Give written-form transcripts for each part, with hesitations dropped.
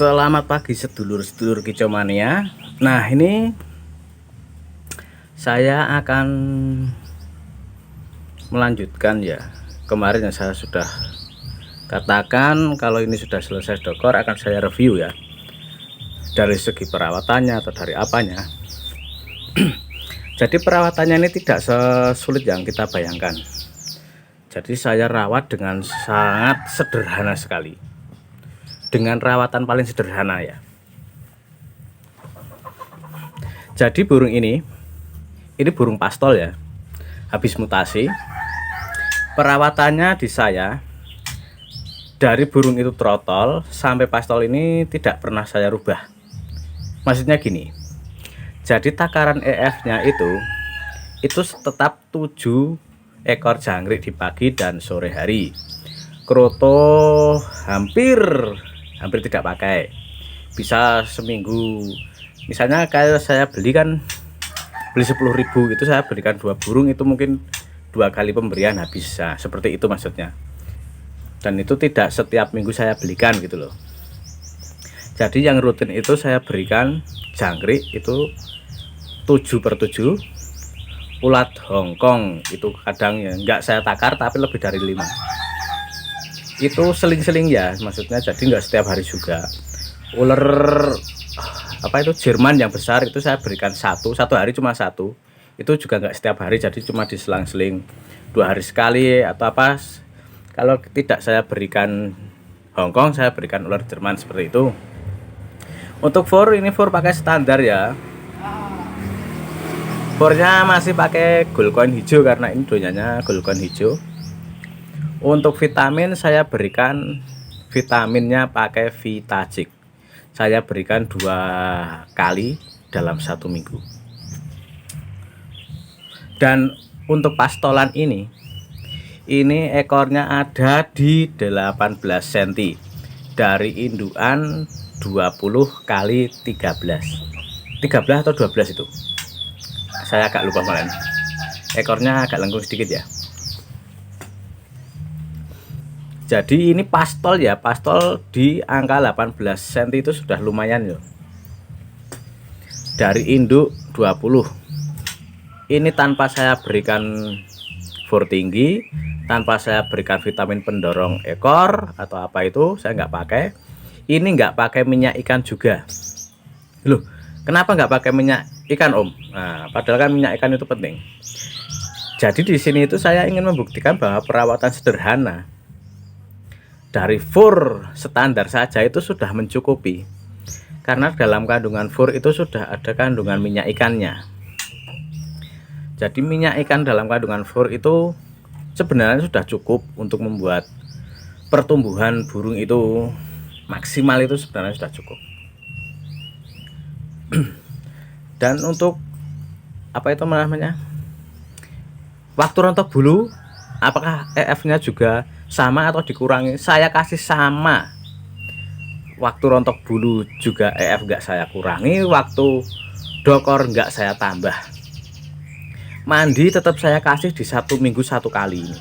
Selamat pagi sedulur-sedulur kicomania. Nah, ini saya akan melanjutkan ya. Kemarin yang saya sudah katakan kalau ini sudah selesai dokor akan saya review ya. Dari segi perawatannya atau dari apanya. Jadi perawatannya ini tidak sesulit yang kita bayangkan. Jadi saya rawat dengan sangat sederhana sekali. Dengan rawatan paling sederhana ya. Jadi burung ini burung pastol ya. Habis mutasi. Perawatannya di saya dari burung itu trotol sampai pastol ini tidak pernah saya rubah. Maksudnya gini. Jadi takaran EF-nya itu tetap 7 ekor jangkrik di pagi dan sore hari. Kroto hampir tidak pakai. Bisa seminggu. Misalnya kayak saya beli 10.000 itu saya belikan 2 burung itu mungkin 2 kali pemberian habis. Nah, seperti itu maksudnya. Dan itu tidak setiap minggu saya belikan gitu loh. Jadi yang rutin itu saya berikan jangkrik itu 7/7, ulat Hongkong itu kadang ya enggak saya takar tapi lebih dari 5. Itu seling-seling ya maksudnya, jadi enggak setiap hari juga. Ular Jerman yang besar itu saya berikan satu hari cuma satu. Itu juga enggak setiap hari, jadi cuma diselang-seling 2 hari sekali atau apa. Kalau tidak saya berikan Hongkong, saya berikan ular Jerman seperti itu. Untuk for ini pakai standar ya. Fornya masih pakai gold coin hijau karena ini donyanya gold coin hijau. Untuk vitamin saya berikan vitaminnya pakai Vitagic. Saya berikan 2 kali dalam 1 minggu. Dan untuk pastolan ini ekornya ada di 18 cm dari indukan 20 kali 13 atau 12 itu. Saya agak lupa malah. Ekornya agak lengkung sedikit ya. Jadi ini pastol ya, pastol di angka 18 cm itu sudah lumayan ya. Dari induk 20. Ini tanpa saya berikan for tinggi, tanpa saya berikan vitamin pendorong ekor atau apa itu, saya nggak pakai. Ini nggak pakai minyak ikan juga. Loh, kenapa nggak pakai minyak ikan Om? Nah, padahal kan minyak ikan itu penting. Jadi di sini itu saya ingin membuktikan bahwa perawatan sederhana dari fur standar saja itu sudah mencukupi. Karena dalam kandungan fur itu sudah ada kandungan minyak ikannya. Jadi minyak ikan dalam kandungan fur itu sebenarnya sudah cukup untuk membuat pertumbuhan burung itu maksimal, itu sebenarnya sudah cukup. Dan untuk apa itu namanya, waktu rontok bulu, apakah EF-nya juga sama atau dikurangi? Saya kasih sama. Waktu rontok bulu juga EF enggak saya kurangi, waktu dokor enggak saya tambah. Mandi tetap saya kasih di 1 minggu 1 kali ini.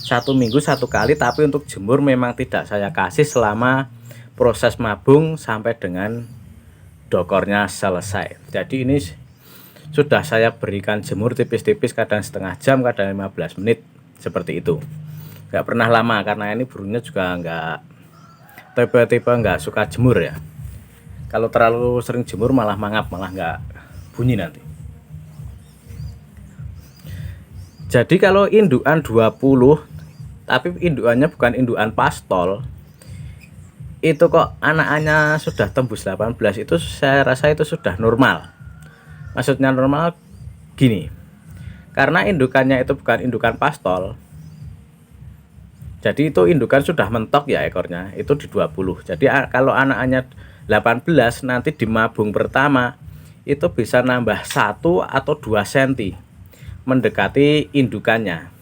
1 minggu 1 kali, tapi untuk jemur memang tidak saya kasih selama proses mabung sampai dengan dokornya selesai. Jadi ini sudah saya berikan jemur tipis-tipis, kadang setengah jam, kadang 15 menit seperti itu. Nggak pernah lama karena ini burungnya juga nggak tipe-tipe nggak suka jemur ya. Kalau terlalu sering jemur malah mangap, malah nggak bunyi nanti. Jadi kalau indukan 20 tapi indukannya bukan indukan pastol, itu kok anak-anaknya sudah tembus 18, itu saya rasa itu sudah normal. Maksudnya normal gini, karena indukannya itu bukan indukan pastol, jadi itu indukan sudah mentok ya ekornya itu di 20. Jadi kalau anak-anaknya 18 nanti di mabung pertama itu bisa nambah 1 atau 2 cm mendekati indukannya.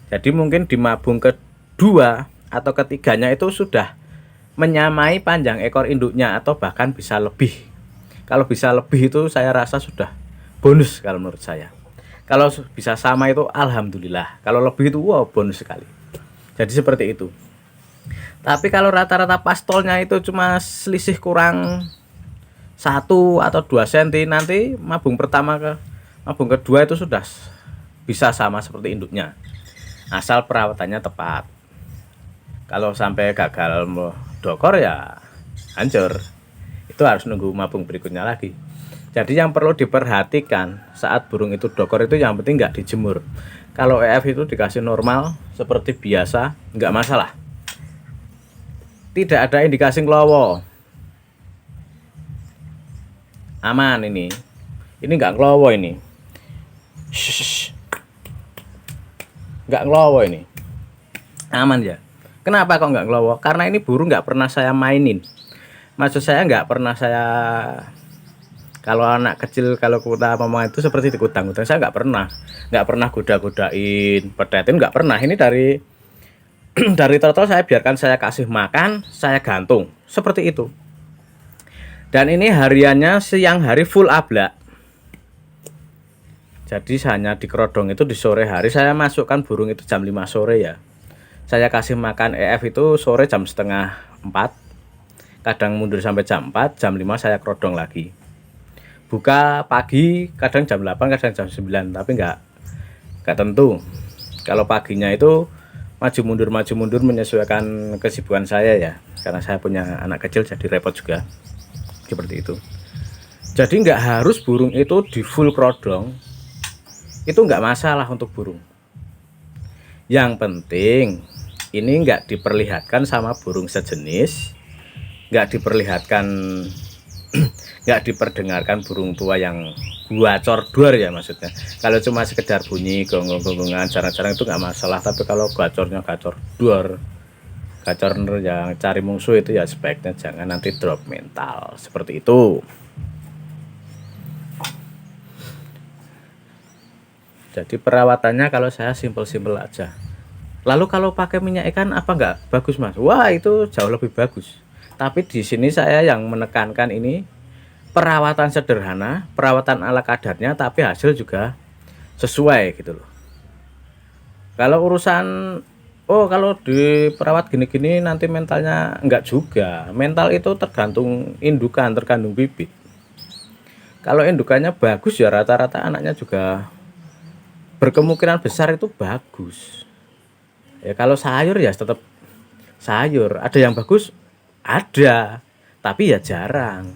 Jadi mungkin di mabung kedua atau ketiganya itu sudah menyamai panjang ekor induknya atau bahkan bisa lebih. Kalau bisa lebih itu saya rasa sudah bonus kalau menurut saya. Kalau bisa sama itu alhamdulillah. Kalau lebih itu wow, bonus sekali. Jadi seperti itu. Tapi kalau rata-rata pastolnya itu cuma selisih kurang 1 atau 2 cm, nanti mabung pertama ke mabung kedua itu sudah bisa sama seperti induknya, asal perawatannya tepat. Kalau sampai gagal dokor ya hancur, itu harus nunggu mabung berikutnya lagi. Jadi yang perlu diperhatikan saat burung itu dokor itu yang penting nggak dijemur. Kalau EF itu dikasih normal seperti biasa nggak masalah, tidak ada indikasi ngelowo, aman. Ini nggak ngelowo, ini nggak ngelowo, ini aman ya. Kenapa kok nggak ngelowo? Karena ini burung nggak pernah saya mainin, maksud saya nggak pernah saya, kalau anak kecil kalau kita ngomong itu seperti dikutang-kutang, saya nggak pernah goda-godain, petetin, nggak pernah. Ini dari dari total saya biarkan, saya kasih makan, saya gantung seperti itu. Dan ini hariannya siang hari full ablak. Jadi hanya di kerodong itu di sore hari saya masukkan burung itu jam 5 sore ya. Saya kasih makan EF itu sore jam setengah 4. Kadang mundur sampai jam 4, jam 5 saya kerodong lagi. Buka pagi kadang jam 8, kadang jam 9, tapi enggak tentu. Kalau paginya itu maju mundur menyesuaikan kesibukan saya ya, karena saya punya anak kecil jadi repot juga, seperti itu. Jadi nggak harus burung itu di full kerodong, itu nggak masalah untuk burung. Yang penting ini nggak diperlihatkan sama burung sejenis, nggak diperlihatkan nggak diperdengarkan burung tua yang gacor duar ya maksudnya. Kalau cuma sekedar bunyi gonggong-gonggongan jarang-jarang itu nggak masalah, tapi kalau gacornya gacor duar, gacor yang cari musuh, itu ya sebaiknya jangan, nanti drop mental seperti itu. Jadi perawatannya kalau saya simpel-simpel aja. Lalu kalau pakai minyak ikan apa nggak bagus mas? Wah itu jauh lebih bagus. Tapi di sini saya yang menekankan ini perawatan sederhana, perawatan ala kadarnya, tapi hasil juga sesuai gitu loh. Kalau urusan kalau diperawat gini-gini nanti mentalnya enggak juga. Mental itu tergantung indukan, tergantung bibit. Kalau indukannya bagus ya rata-rata anaknya juga berkemungkinan besar itu bagus. Ya kalau sayur ya tetap sayur. Ada yang bagus, ada, tapi ya jarang.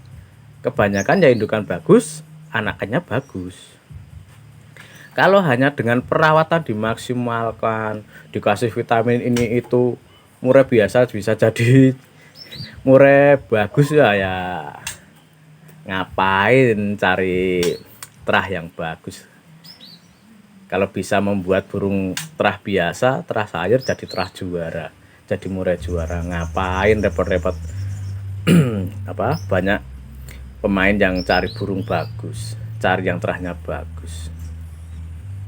Kebanyakan ya indukan bagus, anakannya bagus. Kalau hanya dengan perawatan dimaksimalkan, dikasih vitamin ini itu, murai biasa bisa jadi murai bagus ya ngapain cari terah yang bagus. Kalau bisa membuat burung terah biasa, terah sayur jadi terah juara, jadi murai juara, ngapain repot-repot banyak pemain yang cari burung bagus, cari yang terahnya bagus,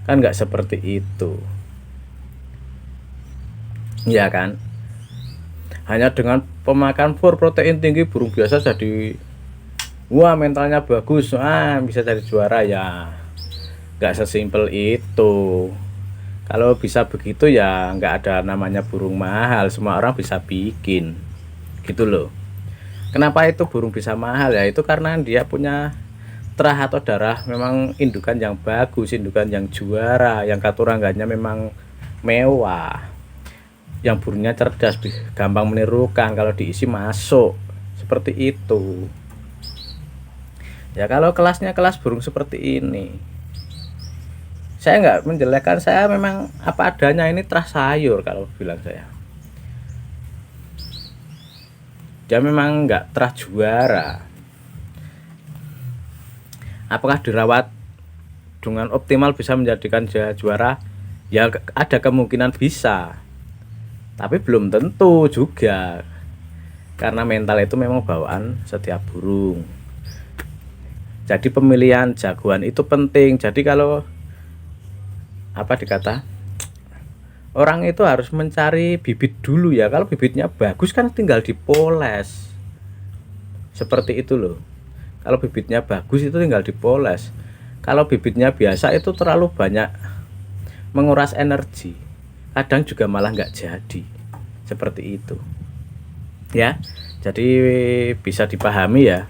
kan nggak seperti itu ya kan. Hanya dengan pemakan protein tinggi burung biasa jadi wah mentalnya bagus, bisa jadi juara ya, nggak sesimpel itu. Kalau bisa begitu ya nggak ada namanya burung mahal, semua orang bisa bikin gitu loh. Kenapa itu burung bisa mahal ya? Itu karena dia punya terah atau darah memang indukan yang bagus, indukan yang juara, yang katurangganya memang mewah, yang burungnya cerdas, gampang menirukan, kalau diisi masuk, seperti itu. Ya kalau kelasnya kelas burung seperti ini, saya nggak menjelekkan, saya memang apa adanya, ini terah sayur kalau bilang saya. Dia memang nggak terah juara. Apakah dirawat dengan optimal bisa menjadikan dia juara? Ya ada kemungkinan bisa, tapi belum tentu juga, karena mental itu memang bawaan setiap burung. Jadi pemilihan jagoan itu penting. Jadi kalau dikata orang itu harus mencari bibit dulu ya. Kalau bibitnya bagus kan tinggal dipoles, seperti itu loh. Kalau bibitnya bagus itu tinggal dipoles. Kalau bibitnya biasa itu terlalu banyak menguras energi, kadang juga malah nggak jadi, seperti itu. ya. Jadi bisa dipahami ya.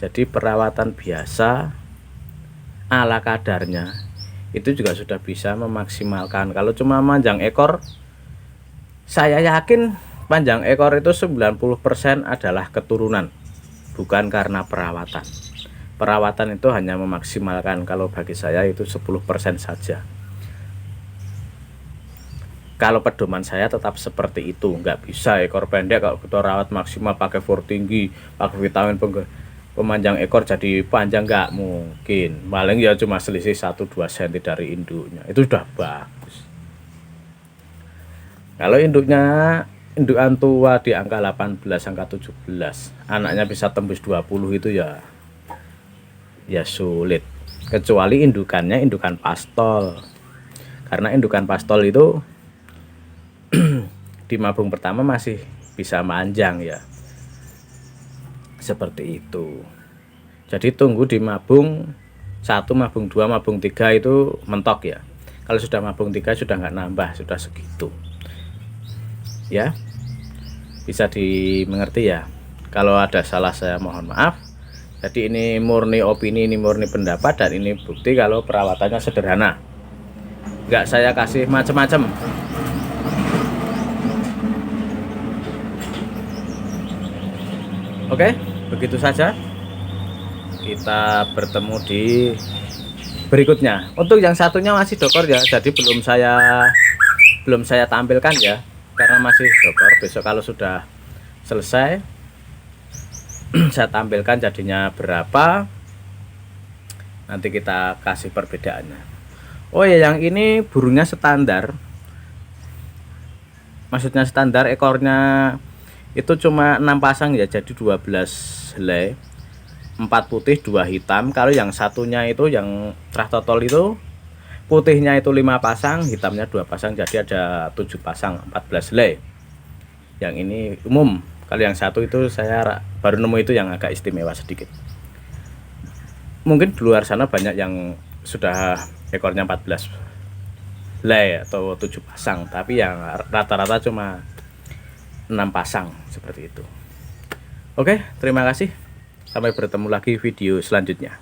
Jadi perawatan biasa ala kadarnya itu juga sudah bisa memaksimalkan. Kalau cuma panjang ekor, saya yakin panjang ekor itu 90% adalah keturunan, bukan karena perawatan. Perawatan itu hanya memaksimalkan, kalau bagi saya itu 10% saja. Kalau pedoman saya tetap seperti itu, nggak bisa ekor pendek kalau kita rawat maksimal pakai for tinggi, pakai vitamin pemanjang ekor jadi panjang, nggak mungkin. Paling ya cuma selisih 1-2 cm dari induknya, itu sudah bagus. Kalau indukan tua di angka 18, angka 17, anaknya bisa tembus 20, itu ya sulit. Kecuali indukannya indukan pastol. Karena indukan pastol itu di mabung pertama masih bisa manjang ya, seperti itu. Jadi tunggu di mabung 1, mabung 2, mabung 3 itu mentok ya. Kalau sudah mabung 3 sudah nggak nambah, sudah segitu ya. Bisa dimengerti ya. Kalau ada salah saya mohon maaf. Jadi ini murni opini, ini murni pendapat, dan ini bukti kalau perawatannya sederhana, nggak saya kasih macam-macam. Oke, begitu saja. Kita bertemu di berikutnya. Untuk yang satunya masih dokor ya, jadi belum saya tampilkan ya, karena masih dokor. Besok kalau sudah selesai saya tampilkan jadinya berapa, nanti kita kasih perbedaannya. Oh ya, yang ini burungnya standar, maksudnya standar, ekornya itu cuma 6 pasang ya, jadi 12 helai, 4 putih 2 hitam. Kalau yang satunya itu yang tratotol itu putihnya itu 5 pasang, hitamnya 2 pasang, jadi ada 7 pasang, 14 helai. Yang ini umum. Kalau yang satu itu saya baru nemu itu yang agak istimewa sedikit. Mungkin di luar sana banyak yang sudah ekornya 14 helai atau 7 pasang, tapi yang rata-rata cuma 6 pasang seperti itu. Oke, terima kasih. Sampai bertemu lagi video selanjutnya.